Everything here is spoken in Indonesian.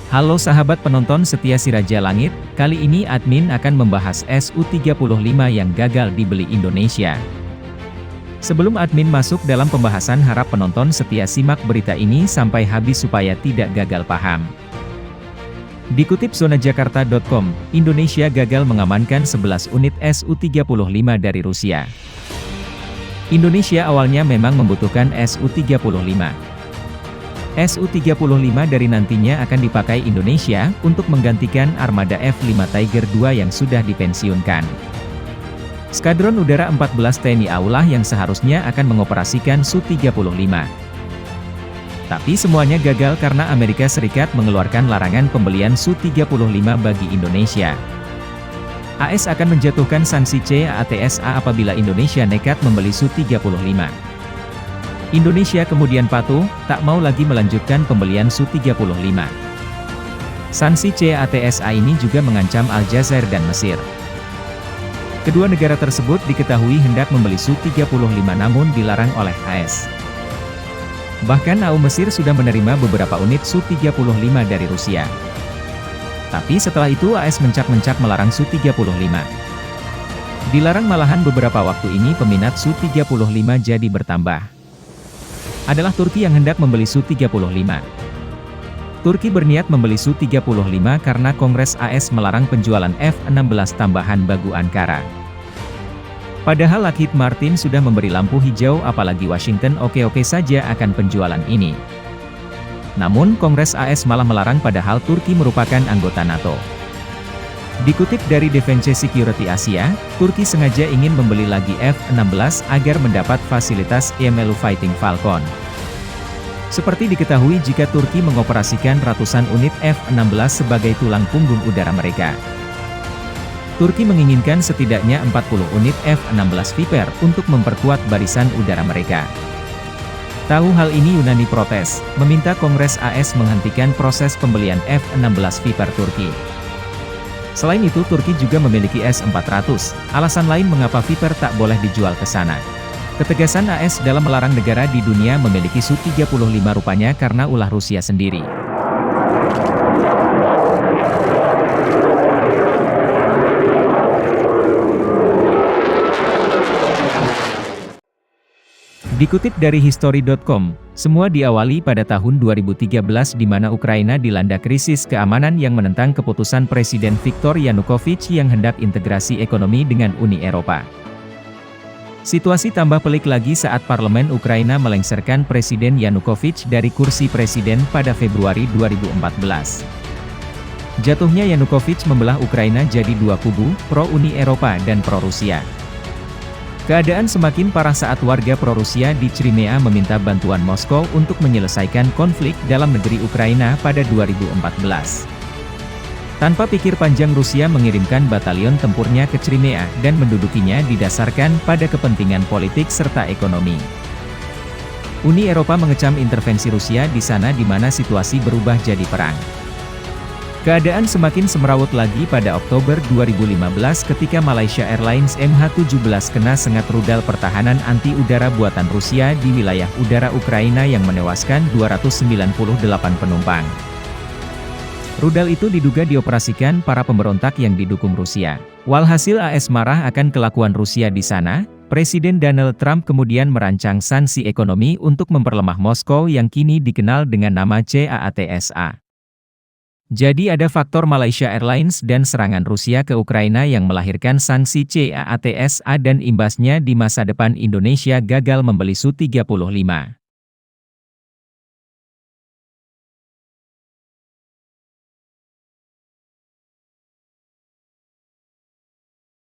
Halo sahabat penonton setia si Raja Langit, kali ini admin akan membahas Su-35 yang gagal dibeli Indonesia. Sebelum admin masuk dalam pembahasan, harap penonton setia simak berita ini sampai habis supaya tidak gagal paham. Dikutip zonajakarta.com, Indonesia gagal mengamankan 11 unit Su-35 dari Rusia. Indonesia awalnya memang membutuhkan Su-35. Su-35 dari nantinya akan dipakai Indonesia untuk menggantikan armada F-5 Tiger II yang sudah dipensiunkan. Skadron Udara 14 TNI AU lah yang seharusnya akan mengoperasikan Su-35. Tapi semuanya gagal karena Amerika Serikat mengeluarkan larangan pembelian Su-35 bagi Indonesia. AS akan menjatuhkan sanksi CAATSA apabila Indonesia nekat membeli Su-35. Indonesia kemudian patuh, tak mau lagi melanjutkan pembelian Su-35. Sanksi CAATSA ini juga mengancam Aljazair dan Mesir. Kedua negara tersebut diketahui hendak membeli Su-35 namun dilarang oleh AS. Bahkan AU Mesir sudah menerima beberapa unit Su-35 dari Rusia. Tapi setelah itu AS mencak-mencak melarang Su-35. Dilarang malahan beberapa waktu ini peminat Su-35 jadi bertambah. Adalah Turki yang hendak membeli Su-35. Turki berniat membeli Su-35 karena Kongres AS melarang penjualan F-16 tambahan bagu Ankara. Padahal Lockheed Martin sudah memberi lampu hijau, apalagi Washington oke-oke saja akan penjualan ini. Namun Kongres AS malah melarang padahal Turki merupakan anggota NATO. Dikutip dari Defense Security Asia, Turki sengaja ingin membeli lagi F-16 agar mendapat fasilitas EMLU Fighting Falcon. Seperti diketahui jika Turki mengoperasikan ratusan unit F-16 sebagai tulang punggung udara mereka. Turki menginginkan setidaknya 40 unit F-16 Viper untuk memperkuat barisan udara mereka. Tahu hal ini Yunani protes, meminta Kongres AS menghentikan proses pembelian F-16 Viper Turki. Selain itu Turki juga memiliki S-400, alasan lain mengapa Viper tak boleh dijual ke sana. Ketegasan AS dalam melarang negara di dunia memiliki Su-35 rupanya karena ulah Rusia sendiri. Dikutip dari History.com, semua diawali pada tahun 2013 di mana Ukraina dilanda krisis keamanan yang menentang keputusan Presiden Viktor Yanukovych yang hendak integrasi ekonomi dengan Uni Eropa. Situasi tambah pelik lagi saat parlemen Ukraina melengsarkan Presiden Yanukovych dari kursi presiden pada Februari 2014. Jatuhnya Yanukovych membelah Ukraina jadi dua kubu, pro-Uni Eropa dan pro-Rusia. Keadaan semakin parah saat warga pro-Rusia di Crimea meminta bantuan Moskow untuk menyelesaikan konflik dalam negeri Ukraina pada 2014. Tanpa pikir panjang Rusia mengirimkan batalion tempurnya ke Crimea dan mendudukinya didasarkan pada kepentingan politik serta ekonomi. Uni Eropa mengecam intervensi Rusia di sana di mana situasi berubah jadi perang. Keadaan semakin semerawut lagi pada Oktober 2015 ketika Malaysia Airlines MH17 kena sengat rudal pertahanan anti-udara buatan Rusia di wilayah udara Ukraina yang menewaskan 298 penumpang. Rudal itu diduga dioperasikan para pemberontak yang didukung Rusia. Walhasil AS marah akan kelakuan Rusia di sana, Presiden Donald Trump kemudian merancang sanksi ekonomi untuk memperlemah Moskow yang kini dikenal dengan nama CAATSA. Jadi ada faktor Malaysia Airlines dan serangan Rusia ke Ukraina yang melahirkan sanksi CAATSA dan imbasnya di masa depan Indonesia gagal membeli Su-35.